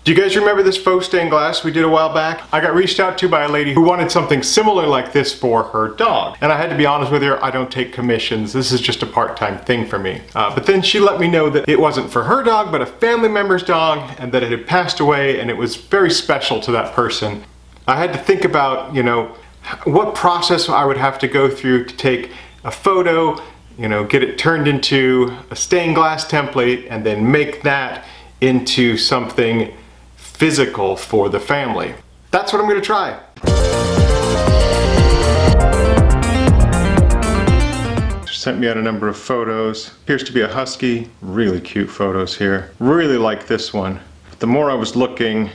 Do you guys remember this faux stained glass we did a while back? I got reached out to by a lady who wanted something similar like this for her dog. And I had to be honest with her, I don't take commissions. This is just a part-time thing for me. But then she let me know that it wasn't for her dog, but a family member's dog, and that it had passed away, and it was very special to that person. I had to think about, you know, what process I would have to go through to take a photo, you know, get it turned into a stained glass template, and then make that into something physical for the family. That's what I'm gonna try. Sent me out a number of photos. Appears to be a husky. Really cute photos here. Really like this one. But the more I was looking,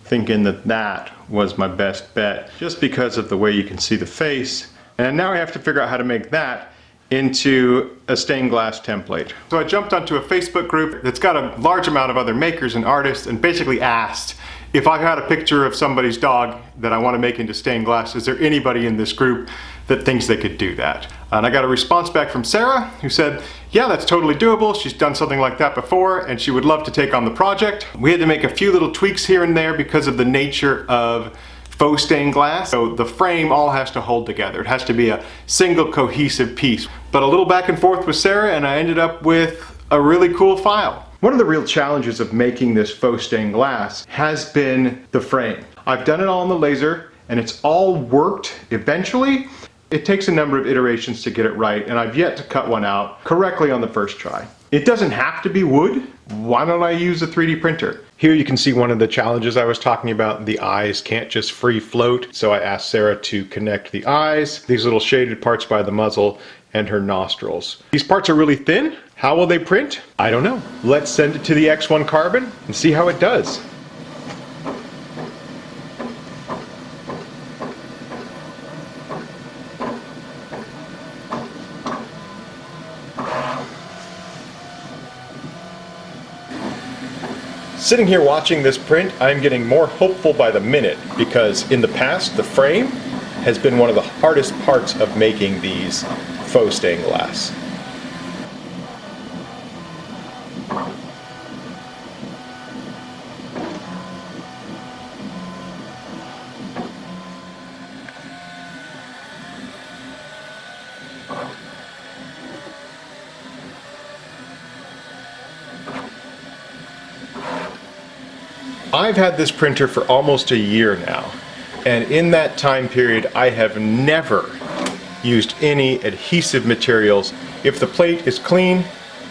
thinking that that was my best bet, just because of the way you can see the face. And now I have to figure out how to make that into a stained glass template. So I jumped onto a Facebook group that's got a large amount of other makers and artists, and basically asked if I had a picture of somebody's dog that I want to make into stained glass, is there anybody in this group that thinks they could do that? And I got a response back from Sarah, who said, yeah, that's totally doable. She's done something like that before, and she would love to take on the project. We had to make a few little tweaks here and there because of the nature of faux stained glass. So the frame all has to hold together. It has to be a single cohesive piece. But a little back and forth with Sarah, and I ended up with a really cool file. One of the real challenges of making this faux stained glass has been the frame. I've done it all on the laser, and it's all worked eventually. It takes a number of iterations to get it right, and I've yet to cut one out correctly on the first try. It doesn't have to be wood. Why don't I use a 3D printer? Here you can see one of the challenges I was talking about. The eyes can't just free float, so I asked Sarah to connect the eyes, these little shaded parts by the muzzle, and her nostrils. These parts are really thin. How will they print? I don't know. Let's send it to the X1 Carbon and see how it does. Sitting here watching this print, I'm getting more hopeful by the minute, because in the past, the frame has been one of the hardest parts of making these faux stained glass. I've had this printer for almost a year now, and in that time period I have never used any adhesive materials. If the plate is clean,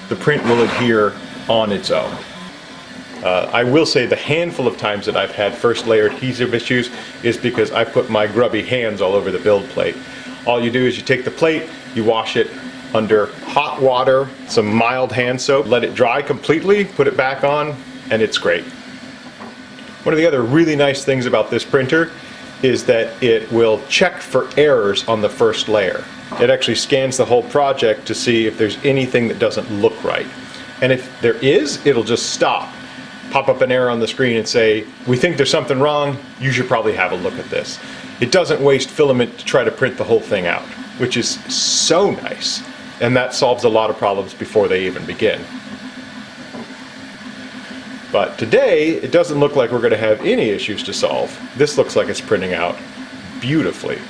the print will adhere on its own. I will say the handful of times that I've had first layer adhesive issues is because I put my grubby hands all over the build plate. All you do is you take the plate, you wash it under hot water, some mild hand soap, let it dry completely, put it back on, and it's great. One of the other really nice things about this printer is that it will check for errors on the first layer. It actually scans the whole project to see if there's anything that doesn't look right. And if there is, it'll just stop, pop up an error on the screen and say, we think there's something wrong, you should probably have a look at this. It doesn't waste filament to try to print the whole thing out, which is so nice. And that solves a lot of problems before they even begin. But today, it doesn't look like we're going to have any issues to solve. This looks like it's printing out beautifully.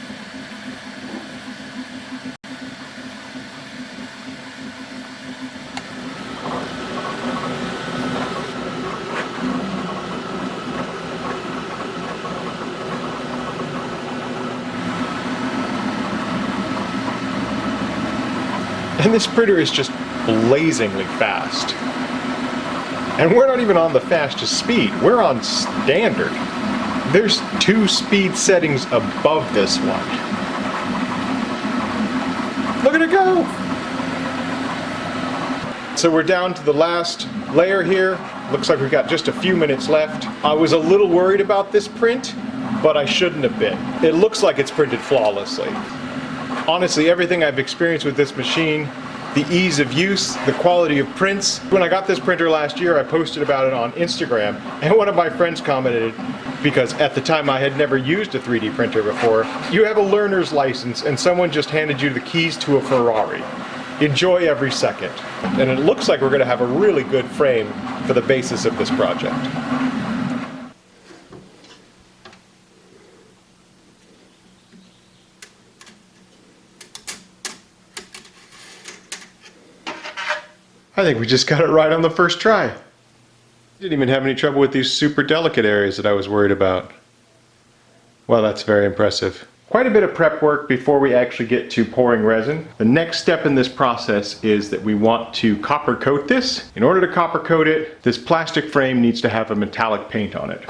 And this printer is just blazingly fast. And we're not even on the fastest speed, we're on standard. There's 2 speed settings above this one. Look at it go! So we're down to the last layer here. Looks like we've got just a few minutes left. I was a little worried about this print, but I shouldn't have been. It looks like it's printed flawlessly. Honestly, everything I've experienced with this machine, the ease of use, the quality of prints. When I got this printer last year, I posted about it on Instagram, and one of my friends commented, because at the time I had never used a 3D printer before, you have a learner's license and someone just handed you the keys to a Ferrari. Enjoy every second. And it looks like we're going to have a really good frame for the basis of this project. I think we just got it right on the first try. Didn't even have any trouble with these super delicate areas that I was worried about. Well, that's very impressive. Quite a bit of prep work before we actually get to pouring resin. The next step in this process is that we want to copper coat this. In order to copper coat it, this plastic frame needs to have a metallic paint on it.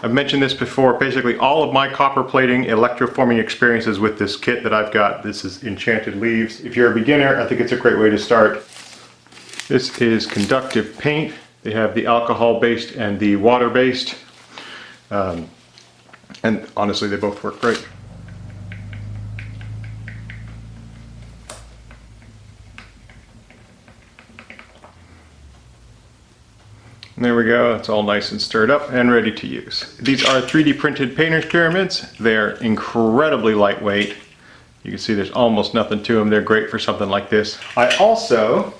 I've mentioned this before, basically all of my copper plating electroforming experiences with this kit that I've got. This is Enchanted Leaves. If you're a beginner, I think it's a great way to start. This is conductive paint. They have the alcohol-based and the water-based. And honestly, they both work great. And there we go, it's all nice and stirred up and ready to use. These are 3D printed painter's pyramids. They're incredibly lightweight. You can see there's almost nothing to them. They're great for something like this. I also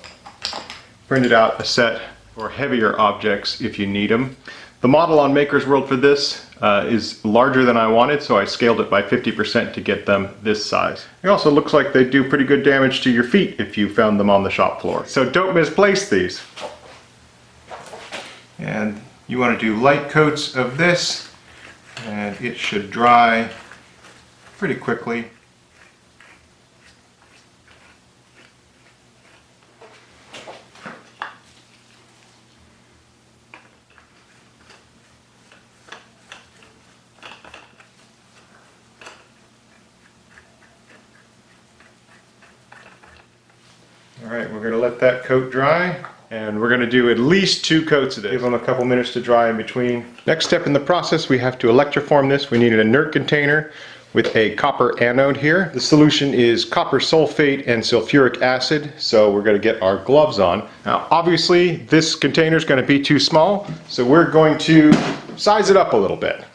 printed out a set for heavier objects if you need them. The model on Maker's World for this is larger than I wanted, so I scaled it by 50% to get them this size. It also looks like they do pretty good damage to your feet if you found them on the shop floor. So don't misplace these. And you want to do light coats of this, and it should dry pretty quickly. Alright, we're going to let that coat dry, and we're going to do at least 2 coats of this. Give them a couple minutes to dry in between. Next step in the process, we have to electroform this. We need an inert container with a copper anode here. The solution is copper sulfate and sulfuric acid, so we're going to get our gloves on. Now obviously this container is going to be too small, so we're going to size it up a little bit.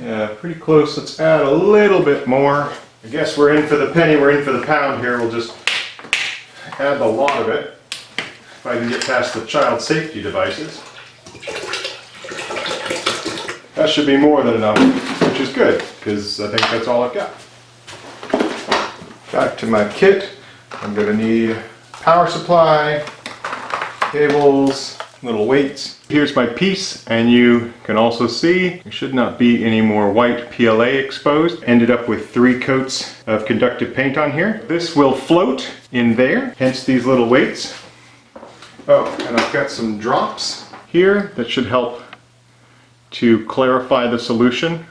Yeah, pretty close. Let's add a little bit more. I guess we're in for the penny, we're in for the pound here. We'll just add a lot of it. If I can get past the child safety devices. That should be more than enough, which is good, because I think that's all I've got. Back to my kit. I'm going to need power supply, cables, little weights. Here's my piece, and you can also see there should not be any more white PLA exposed. Ended up with 3 coats of conductive paint on here. This will float in there, hence these little weights. Oh, and I've got some drops here that should help to clarify the solution.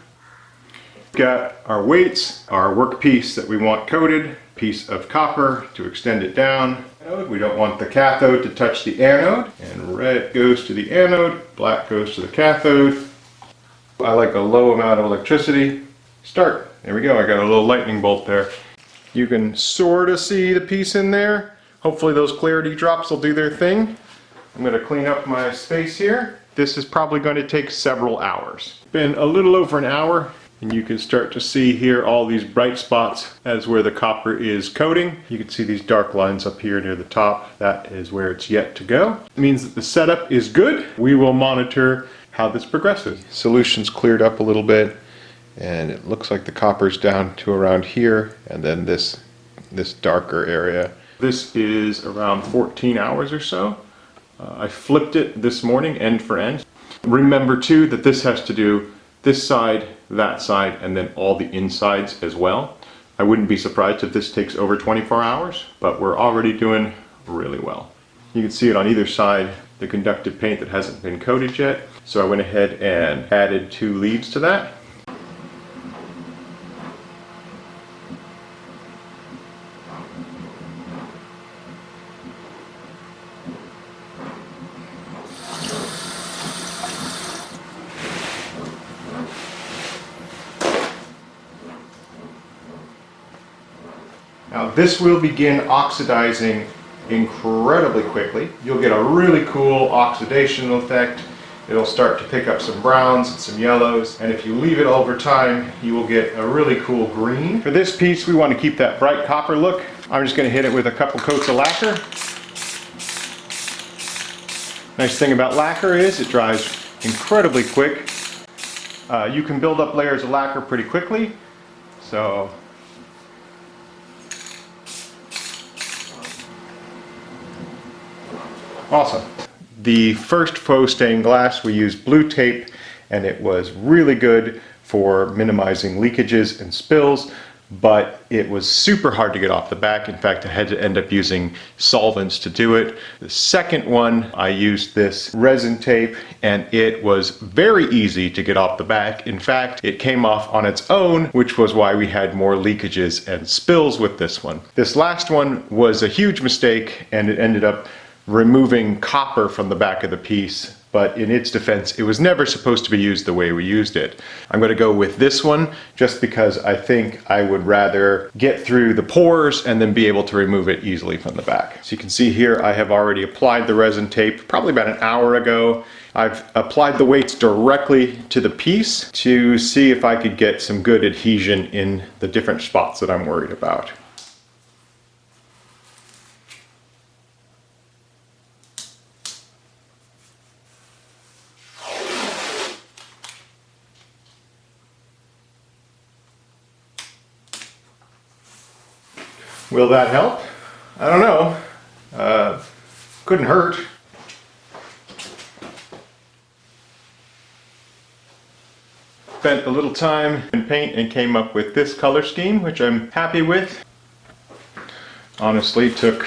Got our weights, our workpiece that we want coated, piece of copper to extend it down. We don't want the cathode to touch the anode, and red goes to the anode, black goes to the cathode. I like a low amount of electricity. Start. There we go, I got a little lightning bolt there. You can sort of see the piece in there. Hopefully those clarity drops will do their thing. I'm going to clean up my space here. This is probably going to take several hours. Been a little over an hour. And you can start to see here all these bright spots as where the copper is coating. You can see these dark lines up here near the top. That is where it's yet to go. It means that the setup is good. We will monitor how this progresses. Solution's cleared up a little bit, and it looks like the copper's down to around here, and then this darker area. This is around 14 hours or so. I flipped it this morning end for end. Remember too that this has to do this side, that side, and then all the insides as well. I wouldn't be surprised if this takes over 24 hours, but we're already doing really well. You can see it on either side, the conductive paint that hasn't been coated yet. So I went ahead and added 2 leads to that. Now this will begin oxidizing incredibly quickly. You'll get a really cool oxidation effect. It'll start to pick up some browns and some yellows, and if you leave it over time, you will get a really cool green. For this piece, we want to keep that bright copper look. I'm just going to hit it with a couple coats of lacquer. Nice thing about lacquer is it dries incredibly quick. You can build up layers of lacquer pretty quickly, so awesome. The first faux stained glass, we used blue tape, and it was really good for minimizing leakages and spills, but it was super hard to get off the back. In fact, I had to end up using solvents to do it. The second one, I used this resin tape, and it was very easy to get off the back. In fact, it came off on its own, which was why we had more leakages and spills with this one. This last one was a huge mistake, and it ended up removing copper from the back of the piece, but in its defense, it was never supposed to be used the way we used it. I'm going to go with this one just because I think I would rather get through the pores and then be able to remove it easily from the back. So you can see here I have already applied the resin tape probably about an hour ago. I've applied the weights directly to the piece to see if I could get some good adhesion in the different spots that I'm worried about. Will that help? I don't know. Couldn't hurt. Spent a little time in paint and came up with this color scheme, which I'm happy with. Honestly, took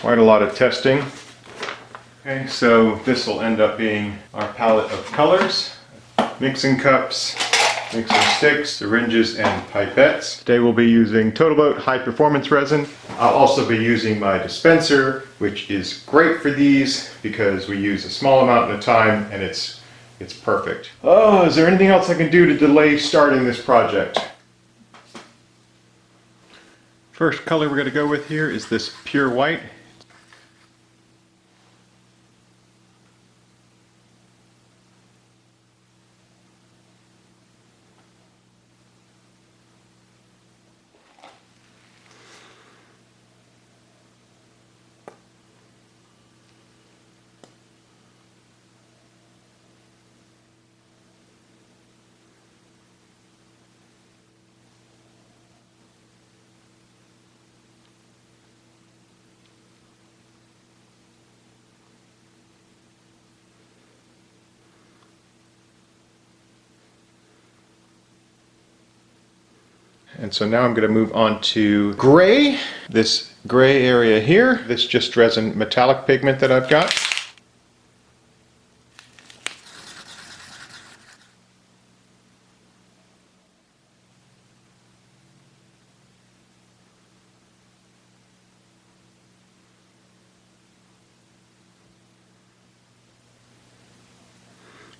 quite a lot of testing. Okay, so this will end up being our palette of colors. Mixing cups, mixing sticks, syringes, and pipettes. Today we'll be using Totalboat high performance resin. I'll also be using my dispenser, which is great for these because we use a small amount at a time and it's perfect. Oh, is there anything else I can do to delay starting this project? First color we're going to go with here is this pure white. And so now I'm going to move on to gray. This gray area here, this just resin metallic pigment that I've got.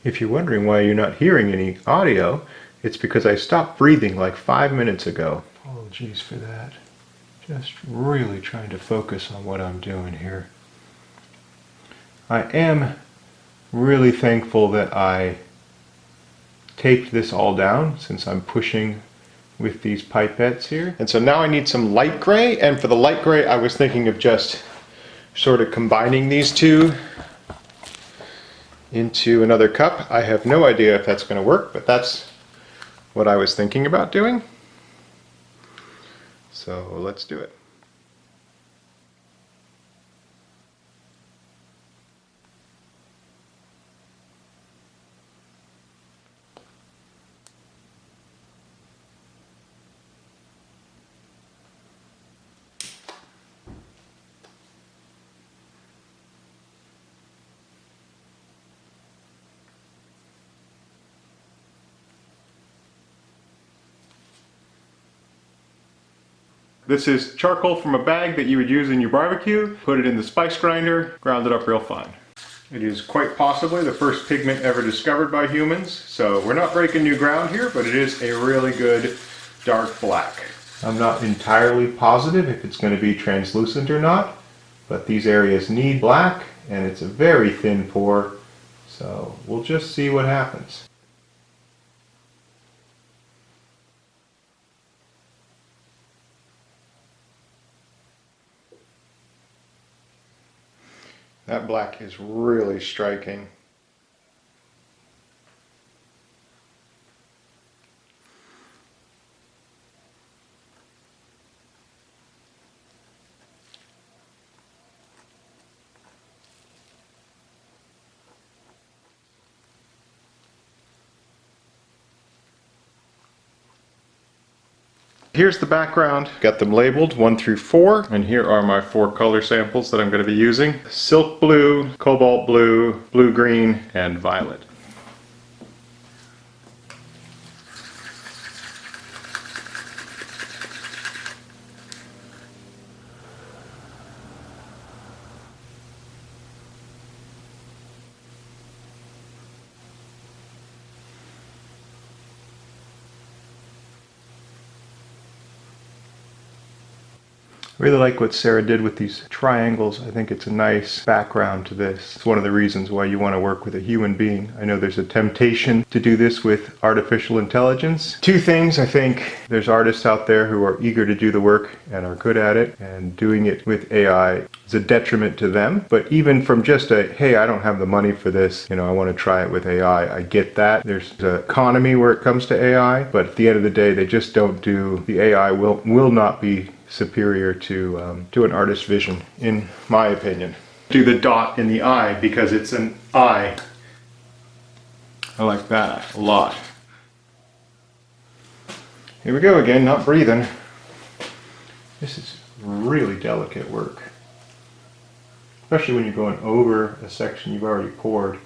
If you're wondering why you're not hearing any audio, it's because I stopped breathing like 5 minutes ago. Apologies for that. Just really trying to focus on what I'm doing here. I am really thankful that I taped this all down since I'm pushing with these pipettes here. And so now I need some light gray, and for the light gray I was thinking of just sort of combining these two into another cup. I have no idea if that's going to work, but that's what I was thinking about doing. So let's do it. This is charcoal from a bag that you would use in your barbecue. Put it in the spice grinder, ground it up real fine. It is quite possibly the first pigment ever discovered by humans, so we're not breaking new ground here, but it is a really good dark black. I'm not entirely positive if it's going to be translucent or not, but these areas need black, and it's a very thin pour, so we'll just see what happens. That black is really striking. Here's the background. Got them labeled 1 through 4, and here are my 4 color samples that I'm going to be using. Silk blue, cobalt blue, blue green, and violet. I really like what Sarah did with these triangles. I think it's a nice background to this. It's one of the reasons why you want to work with a human being. I know there's a temptation to do this with artificial intelligence. 2 things: I think there's artists out there who are eager to do the work and are good at it, and doing it with AI is a detriment to them. But even from just a, hey, I don't have the money for this, I want to try it with AI, I get that. There's an economy where it comes to AI, but at the end of the day, they just don't do, the AI will not be superior to an artist's vision, in my opinion. Do the dot in the eye because it's an eye. I like that a lot. Here we go again, not breathing. This is really delicate work, especially when you're going over a section you've already poured.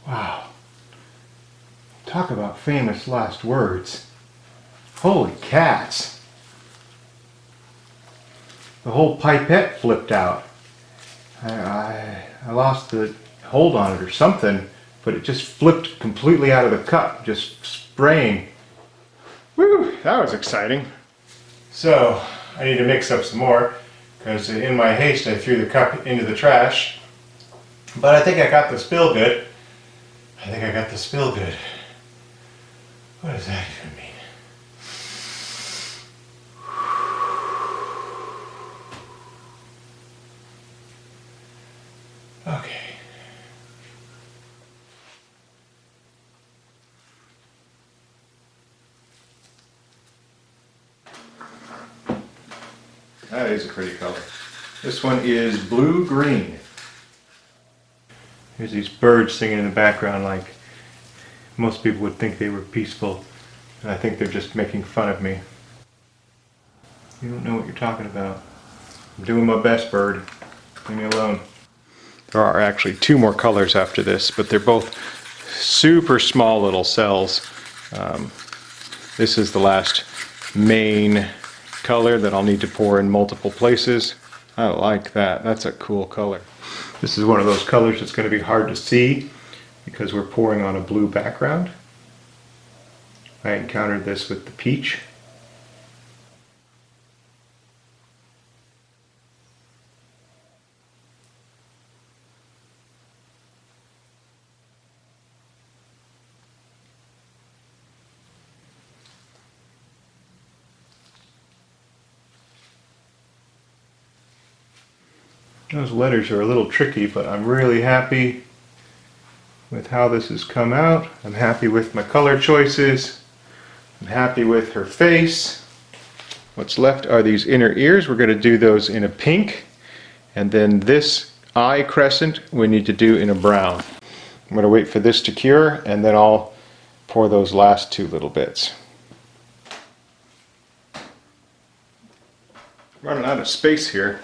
Wow. Talk about famous last words. Holy cats. The whole pipette flipped out. I lost the hold on it or something, but it just flipped completely out of the cup, just spraying. Woo, that was exciting. So, I need to mix up some more, because in my haste I threw the cup into the trash. But I think I got the spill good. What does that even mean? Okay. That is a pretty color. This one is blue-green. Here's these birds singing in the background like most people would think they were peaceful. And I think they're just making fun of me. You don't know what you're talking about. I'm doing my best, bird. Leave me alone. There are actually 2 more colors after this, but they're both super small little cells. This is the last main color that I'll need to pour in multiple places. I like that. That's a cool color. This is one of those colors that's going to be hard to see because we're pouring on a blue background. I encountered this with the peach. Those letters are a little tricky, but I'm really happy with how this has come out. I'm happy with my color choices. I'm happy with her face. What's left are these inner ears. We're going to do those in a pink. And then this eye crescent we need to do in a brown. I'm going to wait for this to cure and then I'll pour those last 2 little bits. Running out of space here.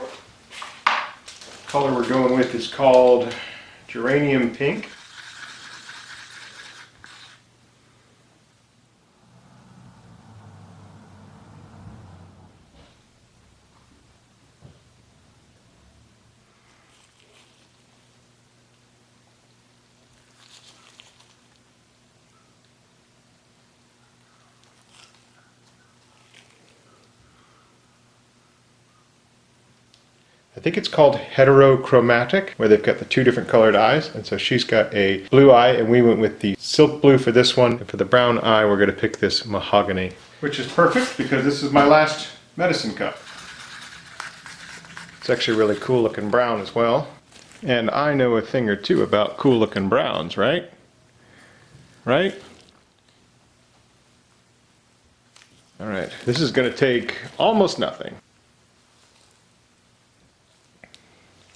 The color we're going with is called Geranium Pink. I think it's called heterochromatic, where they've got the two different colored eyes. And so she's got a blue eye, and we went with the silk blue for this one. And for the brown eye, we're gonna pick this mahogany, which is perfect because this is my last medicine cup. It's actually really cool looking brown as well. And I know a thing or two about cool looking browns, right? Right? All right, this is gonna take almost nothing.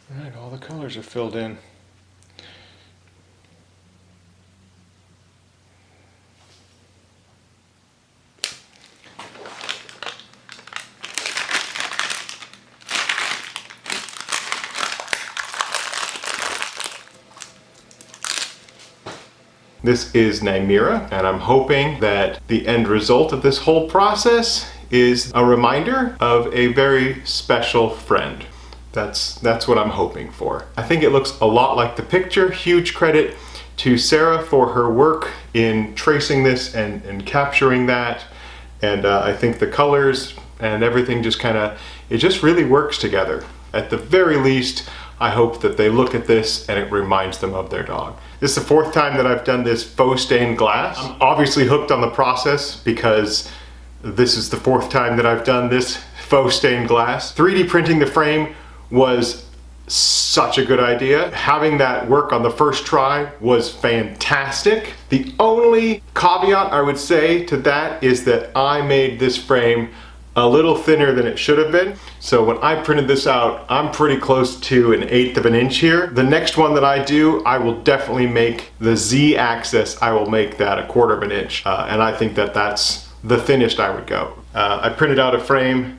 All right, all the colors are filled in. This is Nymeera, and I'm hoping that the end result of this whole process is a reminder of a very special friend. That's what I'm hoping for. I think it looks a lot like the picture. Huge credit to Sarah for her work in tracing this and capturing that. And I think the colors and everything just it just really works together. At the very least, I hope that they look at this and it reminds them of their dog. This is the fourth time that I've done this faux stained glass. I'm obviously hooked on the process because this is the fourth time that I've done this faux stained glass. 3D printing the frame was such a good idea. Having that work on the first try was fantastic. The only caveat I would say to that is that I made this frame a little thinner than it should have been. So when I printed this out, I'm pretty close to 1/8 of an inch here. The next one that I do, I will definitely make the Z axis, I will make that 1/4 of an inch. And I think that that's the thinnest I would go. I printed out a frame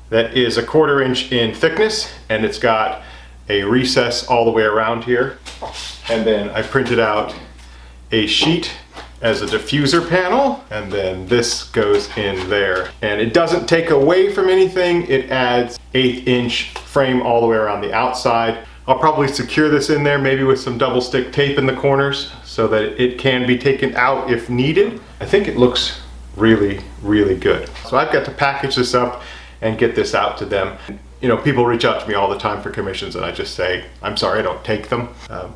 that is 1/4 inch in thickness, and it's got a recess all the way around here. And then I printed out a sheet as a diffuser panel, and then this goes in there. And it doesn't take away from anything, it adds 1/8 inch frame all the way around the outside. I'll probably secure this in there, maybe with some double stick tape in the corners so that it can be taken out if needed. I think it looks really, really good. So I've got to package this up and get this out to them. You know, people reach out to me all the time for commissions and I just say, I'm sorry, I don't take them.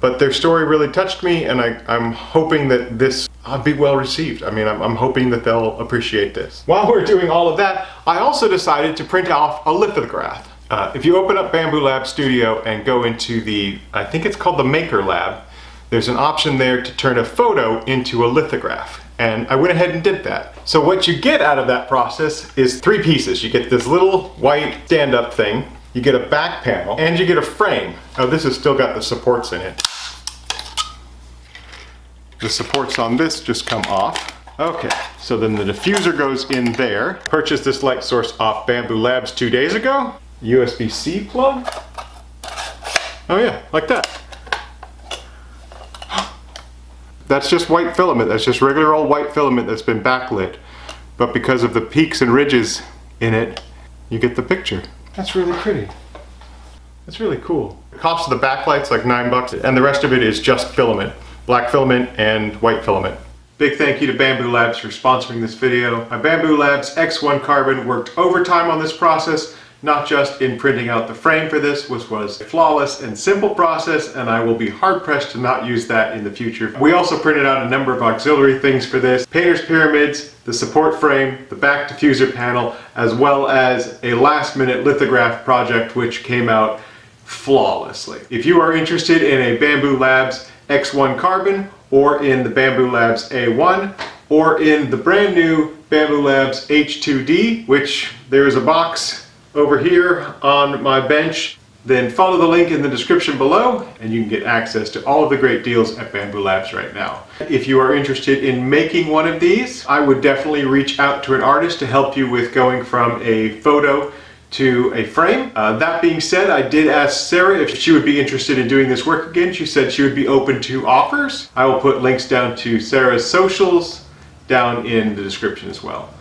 But their story really touched me, and I'm hoping that this will be well received. I mean, I'm hoping that they'll appreciate this. While we're doing all of that, I also decided to print off a lithograph. If you open up Bambu Lab Studio and go into I think it's called the Maker Lab, there's an option there to turn a photo into a lithograph. And I went ahead and did that. So what you get out of that process is 3 pieces. You get this little white stand-up thing, you get a back panel, and you get a frame. Oh, this has still got the supports in it. The supports on this just come off. Okay, so then the diffuser goes in there. Purchased this light source off Bambu Labs 2 days ago. USB-C plug. Oh yeah, like that. That's just white filament. That's just regular old white filament that's been backlit. But because of the peaks and ridges in it, you get the picture. That's really pretty. That's really cool. The cost of the backlight's like $9, and the rest of it is just filament. Black filament and white filament. Big thank you to Bambu Labs for sponsoring this video. My Bambu Labs X1 Carbon worked overtime on this process, not just in printing out the frame for this, which was a flawless and simple process, and I will be hard-pressed to not use that in the future. We also printed out a number of auxiliary things for this. Painter's pyramids, the support frame, the back diffuser panel, as well as a last-minute lithograph project which came out flawlessly. If you are interested in a Bambu Labs X1 Carbon, or in the Bambu Labs A1, or in the brand new Bambu Labs H2D, which there is a box over here on my bench, then follow the link in the description below and you can get access to all of the great deals at Bambu Labs right now. If you are interested in making one of these, I would definitely reach out to an artist to help you with going from a photo to a frame. That being said, I did ask Sarah if she would be interested in doing this work again. She said she would be open to offers. I will put links down to Sarah's socials down in the description as well.